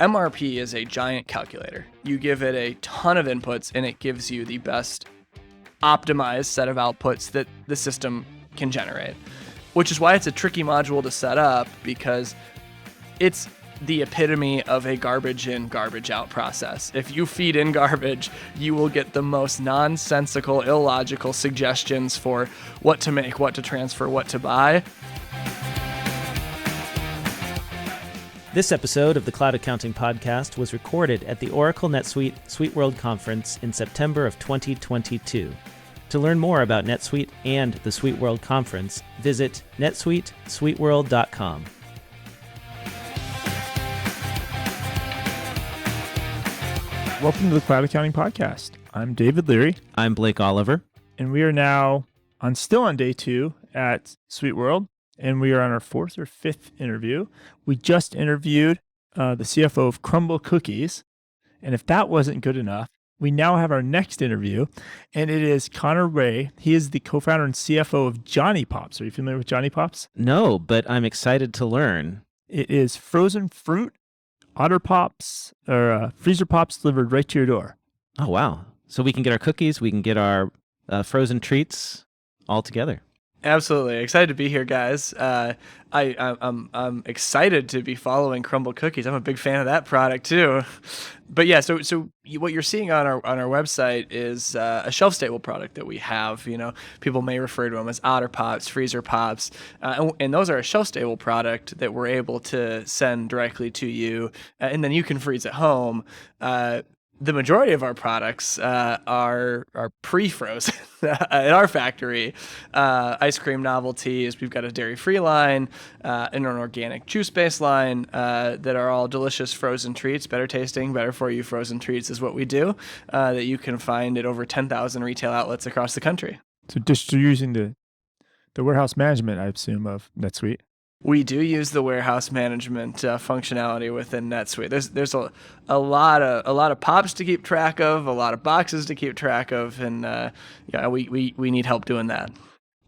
MRP is a giant calculator. You give it a ton of inputs and it gives you the best optimized set of outputs that the system can generate, which is why it's a tricky module to set up, because it's the epitome of a garbage in, garbage out process. If you feed in garbage, you will get the most nonsensical, illogical suggestions for what to make, what to transfer, what to buy. This episode of the Cloud Accounting Podcast was recorded at the Oracle NetSuite SuiteWorld Conference in September of 2022. To learn more about NetSuite and the SuiteWorld Conference, visit netsuitesuiteworld.com. Welcome to the Cloud Accounting Podcast. I'm David Leary. I'm Blake Oliver. And we are now still on day 2 at SuiteWorld. And we are on our 4th or 5th interview. We just interviewed the CFO of Crumbl Cookies. And if that wasn't good enough, we now have our next interview. And it is Connor Wray. He is the co-founder and CFO of JonnyPops. Are you familiar with JonnyPops? No, but I'm excited to learn. It is frozen fruit, otter pops, or freezer pops delivered right to your door. Oh, wow. So we can get our cookies, we can get our frozen treats all together. Absolutely. Excited to be here, guys. I'm excited to be following Crumbl Cookies. I'm a big fan of that product too. But yeah, so what you're seeing on our website is a shelf-stable product that we have. You know, people may refer to them as otter pops, freezer pops, and those are a shelf-stable product that we're able to send directly to you, and then you can freeze at home. The majority of our products are pre-frozen at our factory. Ice cream novelties, we've got a dairy-free line and an organic juice-based line that are all delicious frozen treats. Better tasting, better for you frozen treats is what we do, that you can find at over 10,000 retail outlets across the country. So just using the warehouse management, I assume, of NetSuite. We do use the warehouse management functionality within NetSuite. There's a lot of pops to keep track of, a lot of boxes to keep track of, and we need help doing that.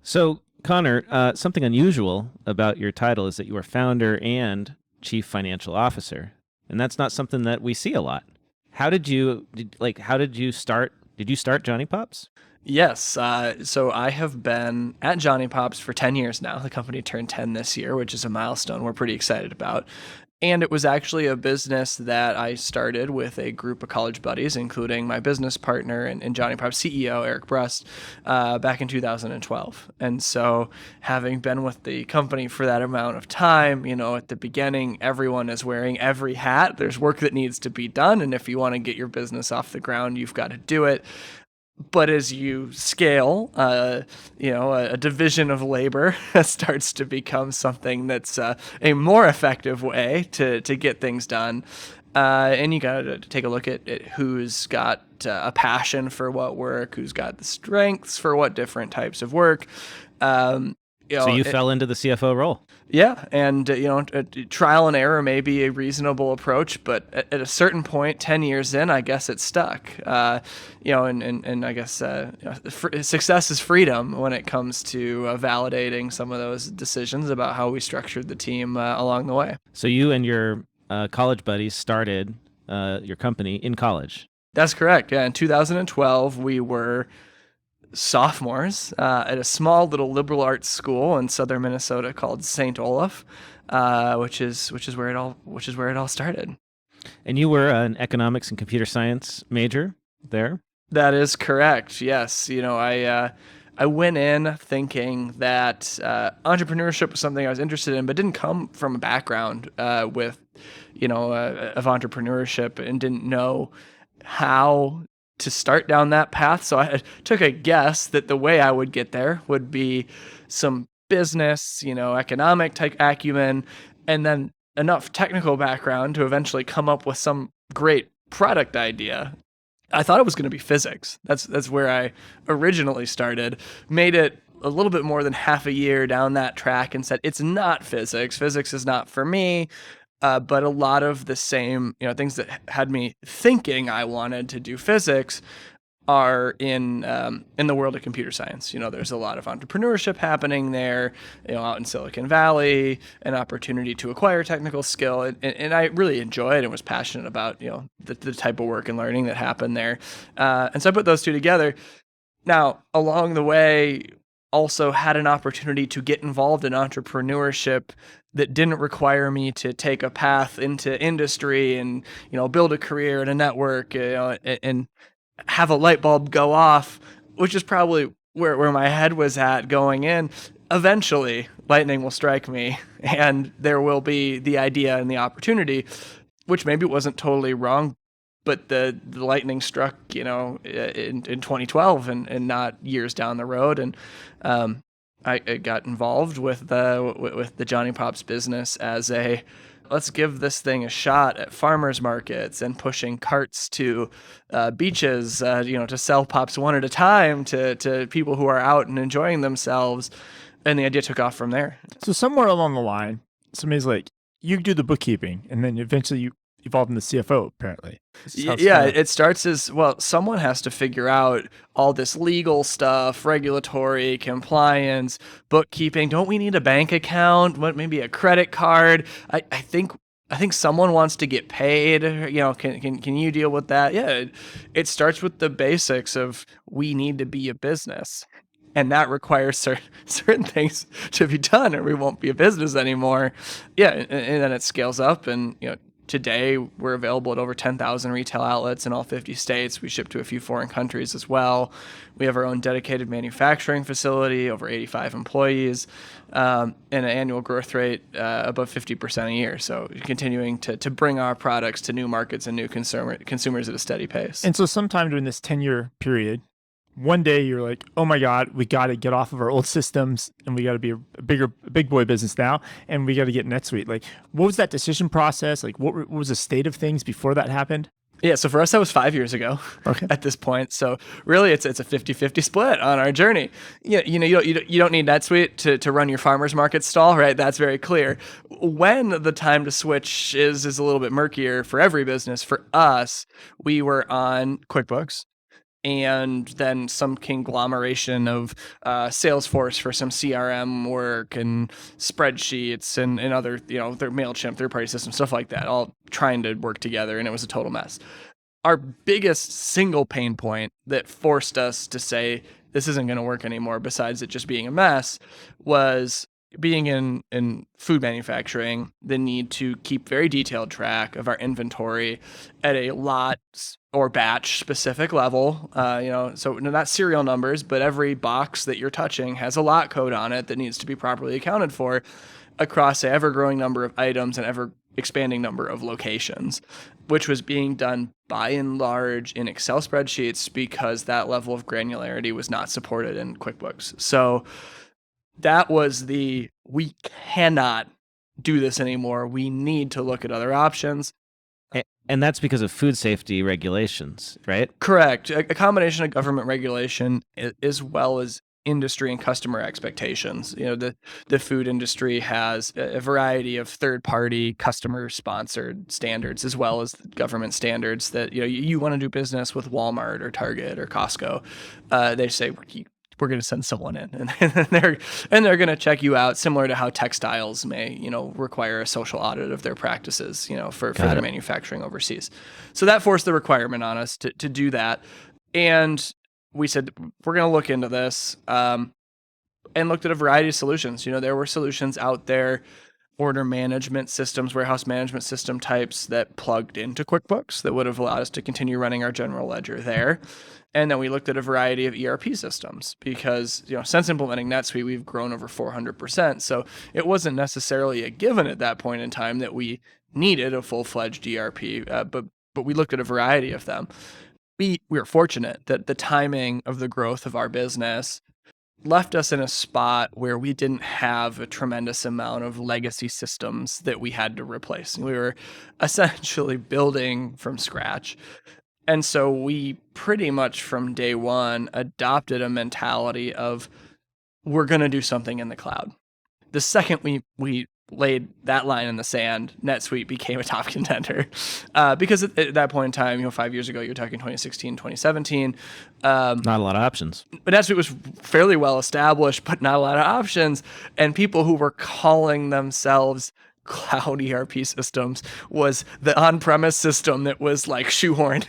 So, Connor, something unusual about your title is that you are founder and chief financial officer, and that's not something that we see a lot. How did you start? Did you start JonnyPops? Yes. So I have been at JonnyPops for 10 years now. The company turned 10 this year, which is a milestone we're pretty excited about. And it was actually a business that I started with a group of college buddies, including my business partner and JonnyPops CEO, Eric Brust, back in 2012. And so having been with the company for that amount of time, you know, at the beginning, everyone is wearing every hat. There's work that needs to be done. And if you want to get your business off the ground, you've got to do it. But as you scale, a division of labor starts to become something that's a more effective way to get things done. And you got to take a look at who's got a passion for what work, who's got the strengths for what different types of work. So you fell into the CFO role. Yeah, and trial and error may be a reasonable approach, but at a certain point, 10 years in, I guess it's stuck. And I guess success is freedom when it comes to validating some of those decisions about how we structured the team along the way. So you and your college buddies started your company in college. That's correct. Yeah, in 2012, we were sophomores at a small little liberal arts school in southern Minnesota called St. Olaf, which is where it all started. And you were an economics and computer science major there? That is correct. Yes. I went in thinking that entrepreneurship was something I was interested in, but didn't come from a background of entrepreneurship and didn't know how to start down that path. So I took a guess that the way I would get there would be some business, economic type acumen, and then enough technical background to eventually come up with some great product idea. I thought it was going to be physics. That's where I originally started. Made it a little bit more than half a year down that track and said, it's not physics. Physics is not for me. But a lot of the same, things that had me thinking I wanted to do physics are in the world of computer science. There's a lot of entrepreneurship happening there, out in Silicon Valley, an opportunity to acquire technical skill. And I really enjoyed and was passionate about, the type of work and learning that happened there. And so I put those two together. Now, along the way, also had an opportunity to get involved in entrepreneurship that didn't require me to take a path into industry and, build a career and a network, and have a light bulb go off, which is probably where my head was at going in. Eventually, lightning will strike me and there will be the idea and the opportunity, which maybe wasn't totally wrong, but the lightning struck, in 2012 and not years down the road. And I got involved with the JonnyPops business as let's give this thing a shot at farmers markets and pushing carts to beaches, to sell pops one at a time to people who are out and enjoying themselves. And the idea took off from there. So somewhere along the line, somebody's like, you do the bookkeeping, and then eventually you evolved into CFO, apparently. Yeah, it starts as, well, someone has to figure out all this legal stuff, regulatory, compliance, bookkeeping. Don't we need a bank account? What, maybe a credit card? I think someone wants to get paid. Can you deal with that? Yeah, it starts with the basics of, we need to be a business. And that requires certain things to be done, or we won't be a business anymore. Yeah, and then it scales up, and today we're available at over 10,000 retail outlets in all 50 states. We ship to a few foreign countries as well. We have our own dedicated manufacturing facility, over 85 employees, and an annual growth rate above 50% a year. So continuing to bring our products to new markets and new consumers at a steady pace. And so sometime during this 10-year period, one day you're like, oh my God, we got to get off of our old systems and we got to be a big boy business now. And we got to get NetSuite. Like, what was that decision process? Like, what was the state of things before that happened? Yeah, so for us, that was 5 years ago. Okay. At this point. So really, it's a 50-50 split on our journey. You don't need NetSuite to run your farmer's market stall, right? That's very clear. When the time to switch is a little bit murkier for every business. For us, we were on QuickBooks, and then some conglomeration of Salesforce for some CRM work and spreadsheets and other, their MailChimp, third-party systems, stuff like that, all trying to work together, and it was a total mess. Our biggest single pain point that forced us to say, this isn't going to work anymore, besides it just being a mess, was being in food manufacturing, the need to keep very detailed track of our inventory at a lot or batch specific level. So not serial numbers, but every box that you're touching has a lot code on it that needs to be properly accounted for across an ever-growing number of items and ever-expanding number of locations, which was being done by and large in Excel spreadsheets because that level of granularity was not supported in QuickBooks. So that was we cannot do this anymore. We need to look at other options. And that's because of food safety regulations, right? Correct. A combination of government regulation as well as industry and customer expectations. The food industry has a variety of third-party customer-sponsored standards as well as government standards that, you want to do business with Walmart or Target or Costco. They say, we're going to send someone in and they're going to check you out, similar to how textiles may, require a social audit of their practices, for their manufacturing overseas. So that forced the requirement on us to do that. And we said, we're going to look into this, and looked at a variety of solutions. There were solutions out there, order management systems, warehouse management system types that plugged into QuickBooks that would have allowed us to continue running our general ledger there. And then we looked at a variety of ERP systems because, since implementing NetSuite, we've grown over 400%. So it wasn't necessarily a given at that point in time that we needed a full-fledged ERP, but we looked at a variety of them. We were fortunate that the timing of the growth of our business left us in a spot where we didn't have a tremendous amount of legacy systems that we had to replace. We were essentially building from scratch. And so we pretty much from day one adopted a mentality of, we're going to do something in the cloud. The second we laid that line in the sand, NetSuite became a top contender. Because at that point in time, 5 years ago, you're talking 2016, 2017. Not a lot of options. But NetSuite was fairly well established, but not a lot of options. And people who were calling themselves cloud ERP systems was the on-premise system that was like shoehorned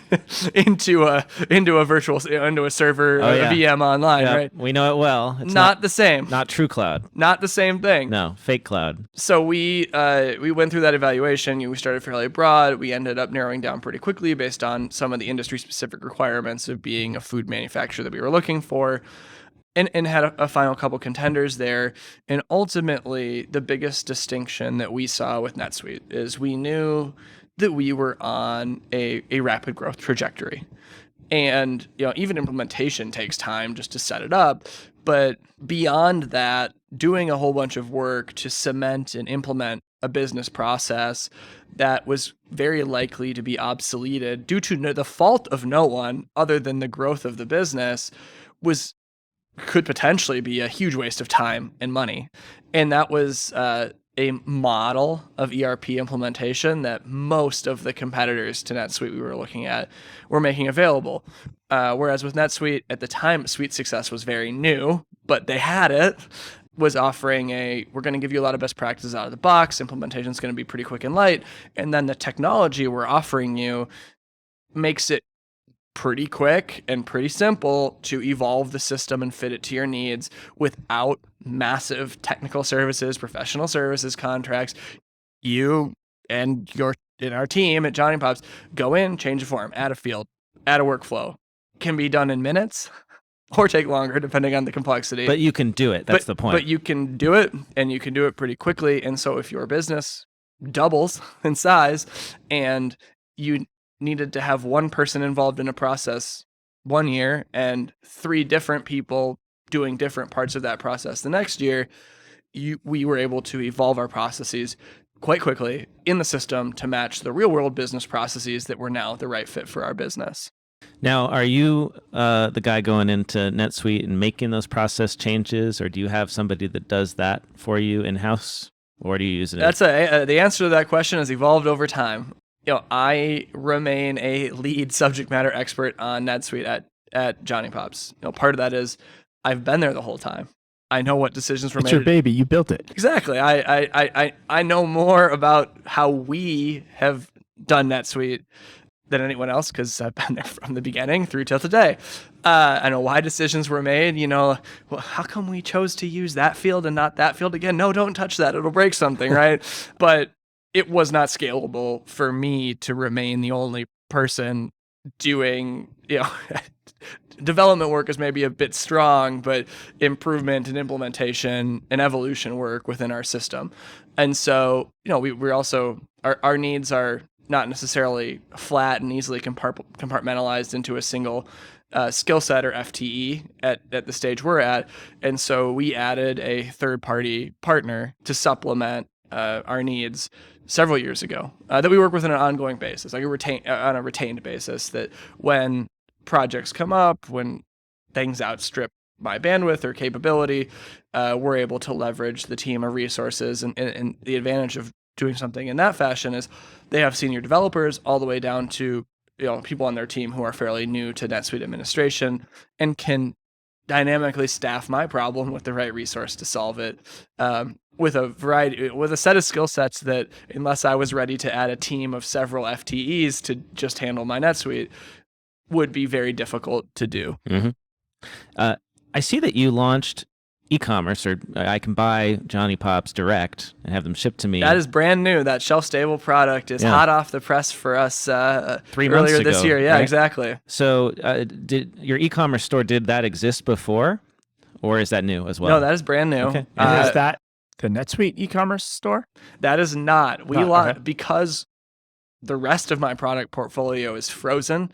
into a server, a VM online, right? We know it well. It's not the same. Not true cloud. Not the same thing. No, fake cloud. So we went through that evaluation. We started fairly broad. We ended up narrowing down pretty quickly based on some of the industry-specific requirements of being a food manufacturer that we were looking for. And had a final couple contenders there. And ultimately, the biggest distinction that we saw with NetSuite is we knew that we were on a rapid growth trajectory. And even implementation takes time just to set it up. But beyond that, doing a whole bunch of work to cement and implement a business process that was very likely to be obsoleted due to the fault of no one other than the growth of the business could potentially be a huge waste of time and money. And that was a model of ERP implementation that most of the competitors to NetSuite we were looking at were making available. Whereas with NetSuite, at the time, Suite Success was very new, but they had it, was offering we're going to give you a lot of best practices out of the box. Implementation is going to be pretty quick and light. And then the technology we're offering you makes it pretty quick and pretty simple to evolve the system and fit it to your needs without massive technical services, professional services contracts. You and our team at JonnyPops go in, change a form, add a field, add a workflow. Can be done in minutes or take longer depending on the complexity. But you can do it. That's the point. But you can do it, and you can do it pretty quickly. And so if your business doubles in size and you needed to have one person involved in a process 1 year and 3 different people doing different parts of that process the next year, we were able to evolve our processes quite quickly in the system to match the real world business processes that were now the right fit for our business. Now, are you the guy going into NetSuite and making those process changes, or do you have somebody that does that for you in-house, or do you use it? The answer to that question has evolved over time. I remain a lead subject matter expert on NetSuite at JonnyPops. Part of that is I've been there the whole time. I know what decisions were made. It's your baby. You built it. Exactly. I know more about how we have done NetSuite than anyone else because I've been there from the beginning through till today. I know why decisions were made. Well, how come we chose to use that field and not that field again? No, don't touch that. It'll break something, right? But it was not scalable for me to remain the only person doing, development work is maybe a bit strong, but improvement and implementation and evolution work within our system. And so, we're also, our needs are not necessarily flat and easily compartmentalized into a single skill set or FTE at the stage we're at. And so we added a third-party partner to supplement our needs several years ago that we work with on an ongoing basis, like on a retained basis, that when projects come up, when things outstrip my bandwidth or capability, we're able to leverage the team of resources. And the advantage of doing something in that fashion is they have senior developers all the way down to people on their team who are fairly new to NetSuite administration and can dynamically staff my problem with the right resource to solve it. With a set of skill sets that, unless I was ready to add a team of several FTEs to just handle my NetSuite, would be very difficult to do. Mm-hmm. I see that you launched e-commerce, or I can buy JonnyPops direct and have them shipped to me. That is brand new. That shelf-stable product is hot off the press for us 3 months earlier ago, this year. Yeah, right? exactly. So did your e-commerce store, did that exist before, or is that new as well? No, that is brand new. Okay. And is that the NetSuite e-commerce store? That is not. Because the rest of my product portfolio is frozen,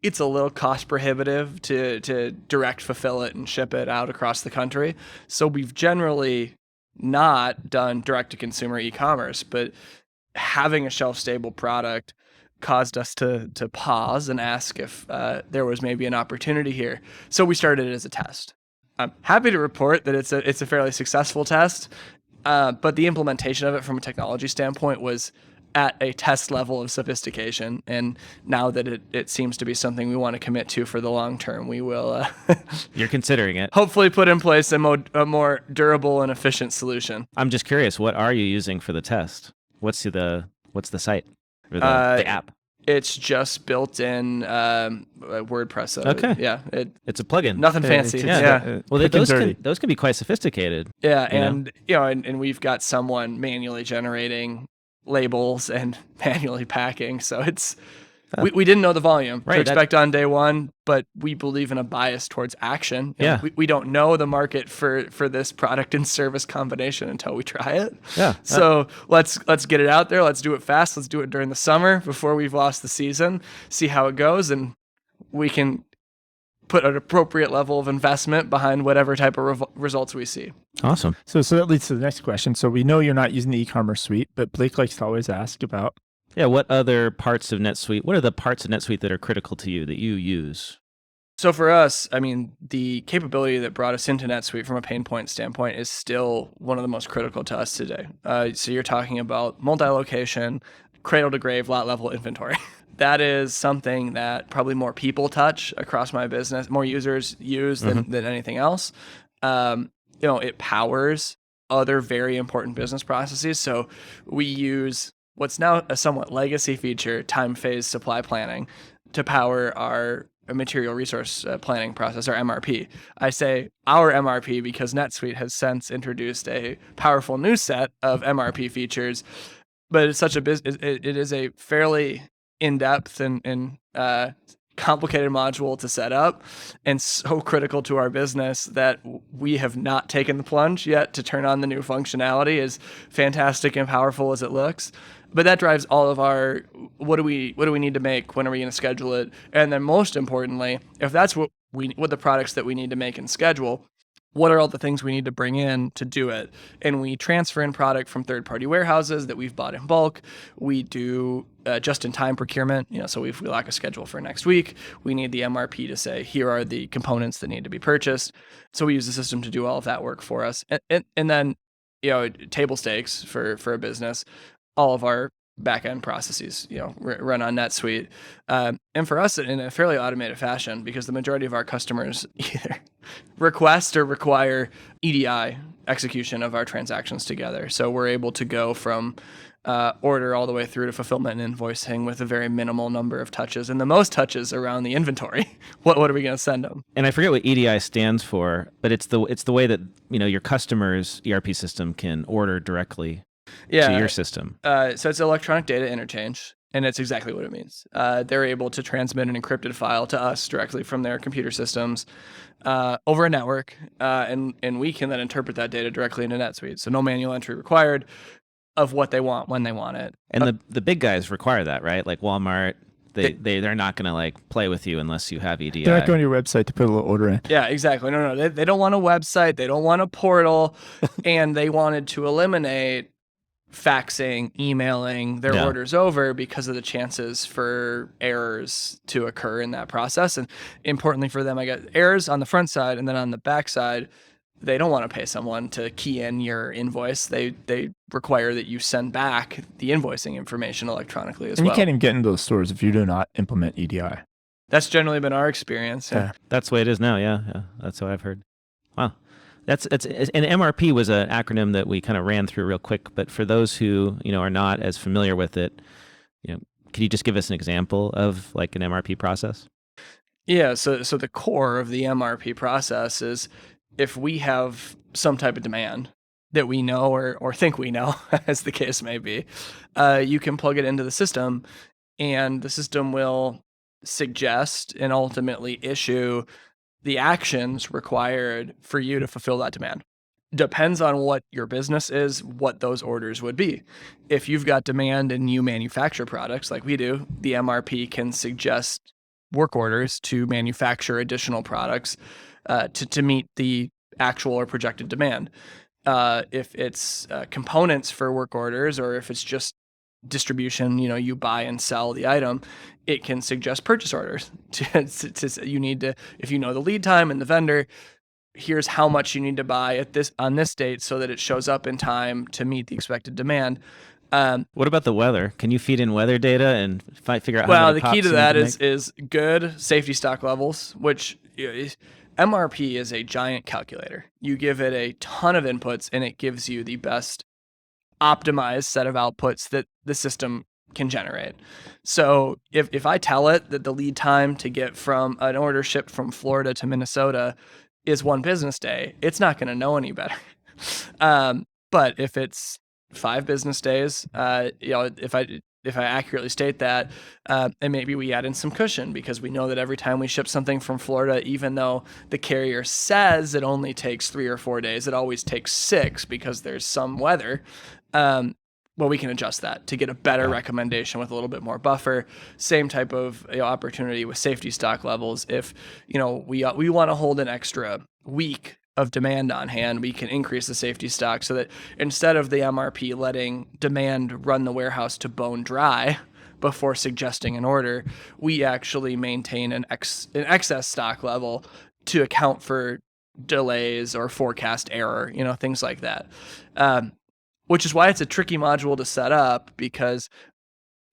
it's a little cost prohibitive to direct fulfill it and ship it out across the country. So we've generally not done direct to consumer e-commerce, but having a shelf stable product caused us to pause and ask if there was maybe an opportunity here. So we started it as a test. I'm happy to report that it's a fairly successful test. But the implementation of it from a technology standpoint was at a test level of sophistication. And now that it seems to be something we want to commit to for the long term, we will You're considering it. hopefully put in place a more durable and efficient solution. I'm just curious, what are you using for the test? What's the site or the app? It's just built in WordPress. Okay. Yeah. It's a plugin. Nothing fancy. Yeah. Well, quick and those dirty. can be quite sophisticated. Yeah. You know? And, and we've got someone manually generating labels and manually packing. So it's, we didn't know the volume to expect on day one, but we believe in a bias towards action. Yeah. We don't know the market for this product and service combination until we try it. Yeah. So let's get it out there. Let's do it fast. Let's do it during the summer before we've lost the season, see how it goes, and we can put an appropriate level of investment behind whatever type of results we see. Awesome. So that leads to the next question. So we know you're not using the e-commerce suite, but Blake likes to always ask about. Yeah. What other parts of NetSuite? What are the parts of NetSuite that are critical to you that you use? So for us, I mean, the capability that brought us into NetSuite from a pain point standpoint is still one of the most critical to us today. So you're talking about multi-location, cradle to grave, lot level inventory. That is something that probably more people touch across my business, more users use than anything else. It powers other very important business processes. So we use what's now a somewhat legacy feature, time phase supply planning, to power our material resource planning process, our MRP. I say our MRP because NetSuite has since introduced a powerful new set of MRP features, but it's such it is a fairly in-depth and complicated module to set up and so critical to our business that we have not taken the plunge yet to turn on the new functionality, as fantastic and powerful as it looks. But that drives all of our what do we need to make, when are we going to schedule it, and then most importantly, if that's what the products that we need to make and schedule, what are all the things we need to bring in to do it? And we transfer in product from third-party warehouses that we've bought in bulk. We do just-in-time procurement. So if we lack a schedule for next week, we need the MRP to say, here are the components that need to be purchased. So we use the system to do all of that work for us. And then, table stakes for a business, all of our back-end processes, run on NetSuite. And for us, in a fairly automated fashion, because the majority of our customers either request or require EDI execution of our transactions together. So we're able to go from order all the way through to fulfillment and invoicing with a very minimal number of touches, and the most touches around the inventory. What are we going to send them? And I forget what EDI stands for, but it's the way that your customer's ERP system can order directly to your system. So it's electronic data interchange, and it's exactly what it means. They're able to transmit an encrypted file to us directly from their computer systems over a network, and we can then interpret that data directly into NetSuite. So no manual entry required of what they want when they want it. And the big guys require that, right? Like Walmart, they're not going to play with you unless you have EDI. They're not going to your website to put a little order in. Yeah, exactly. No. They don't want a website. They don't want a portal. And they wanted to eliminate faxing, emailing their orders over because of the chances for errors to occur in that process. And importantly for them, I got errors on the front side, and then on the back side, they don't want to pay someone to key in your invoice. They require that you send back the invoicing information electronically as well. And you can't even get into those stores if you do not implement EDI. That's generally been our experience. Yeah. That's the way it is now. Yeah. That's what I've heard. Wow. And MRP was an acronym that we kind of ran through real quick, but for those who, are not as familiar with it, could you just give us an example of an MRP process? Yeah. So the core of the MRP process is, if we have some type of demand that we know or think we know, as the case may be, you can plug it into the system, and the system will suggest and ultimately issue the actions required for you to fulfill that demand. Depends on what your business is, what those orders would be. If you've got demand and you manufacture products like we do, the MRP can suggest work orders to manufacture additional products to meet the actual or projected demand. If it's components for work orders, or if it's just distribution, you buy and sell the item, it can suggest purchase orders. You need to, if you know the lead time and the vendor, here's how much you need to buy on this date so that it shows up in time to meet the expected demand. What about the weather? Can you feed in weather data and figure out how Well, many the pops key to you need that make? is good safety stock levels, which MRP is a giant calculator. You give it a ton of inputs, and it gives you the best optimized set of outputs that the system can generate. So if I tell it that the lead time to get from an order shipped from Florida to Minnesota is 1 business day, it's not going to know any better. But if it's 5 business days, if I accurately state that, and maybe we add in some cushion because we know that every time we ship something from Florida, even though the carrier says it only takes 3 or 4 days, it always takes 6 because there's some weather. Well, we can adjust that to get a better recommendation with a little bit more buffer. Same type of opportunity with safety stock levels. If we want to hold an extra week of demand on hand, we can increase the safety stock so that instead of the MRP letting demand run the warehouse to bone dry before suggesting an order, we actually maintain an excess stock level to account for delays or forecast error, things like that. Which is why it's a tricky module to set up, because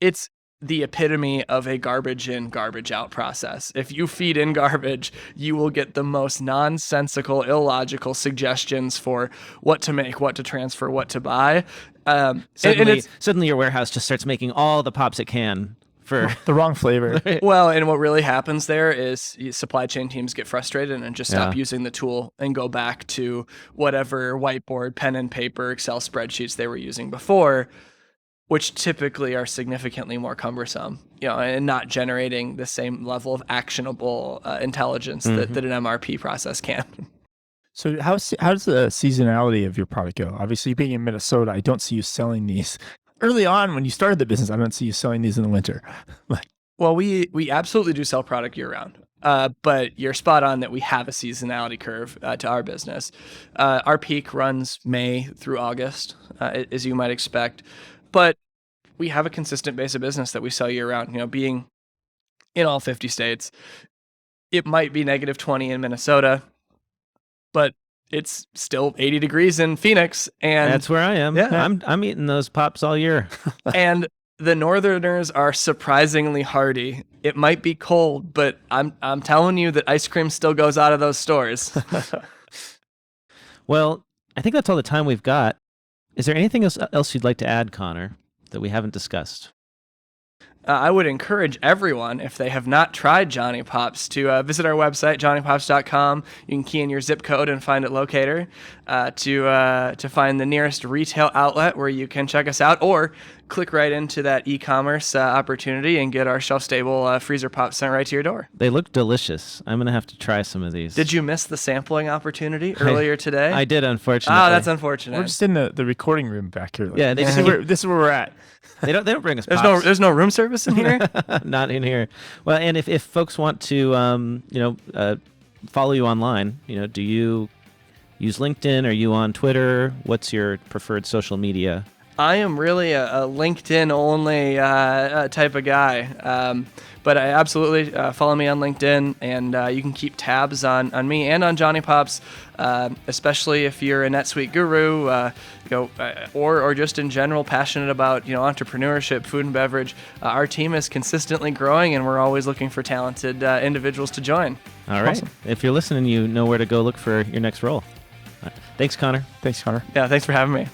it's the epitome of a garbage in, garbage out process. If you feed in garbage, you will get the most nonsensical, illogical suggestions for what to make, what to transfer, what to buy. Suddenly your warehouse just starts making all the pops it can for the wrong flavor. Well, and what really happens there is supply chain teams get frustrated and just stop using the tool and go back to whatever whiteboard, pen and paper, Excel spreadsheets they were using before, which typically are significantly more cumbersome, and not generating the same level of actionable intelligence that an MRP process can. So how does the seasonality of your product go? Obviously, being in Minnesota, I don't see you selling these. Early on, when you started the business, I don't see you selling these in the winter. Well, we absolutely do sell product year round. But you're spot on that we have a seasonality curve to our business. Our peak runs May through August, as you might expect. But we have a consistent base of business that we sell year round. Being in all 50 states, it might be -20 in Minnesota, but it's still 80 degrees in Phoenix, and that's where I am. Yeah. I'm eating those pops all year. And the Northerners are surprisingly hardy. It might be cold, but I'm telling you that ice cream still goes out of those stores. Well, I think that's all the time we've got. Is there anything else you'd like to add, Connor, that we haven't discussed? I would encourage everyone, if they have not tried JonnyPops, to visit our website, JonnyPops.com. You can key in your zip code and find it locator to find the nearest retail outlet where you can check us out, or click right into that e-commerce opportunity and get our shelf-stable freezer pops sent right to your door. They look delicious. I'm going to have to try some of these. Did you miss the sampling opportunity earlier today? I did, unfortunately. Oh, that's unfortunate. We're just in the recording room back here. Yeah, this is where we're at. They don't bring us pops. There's no room service in here? Not in here. Well, and if folks want to follow you online, do you use LinkedIn? Are you on Twitter? What's your preferred social media? I am really a LinkedIn only type of guy. But I absolutely follow me on LinkedIn, and you can keep tabs on me and on JonnyPops, especially if you're a NetSuite guru, or just in general passionate about entrepreneurship, food and beverage. Our team is consistently growing, and we're always looking for talented individuals to join. All right. Awesome. If you're listening, you know where to go look for your next role. Thanks, Connor. Thanks, Connor. Yeah, thanks for having me.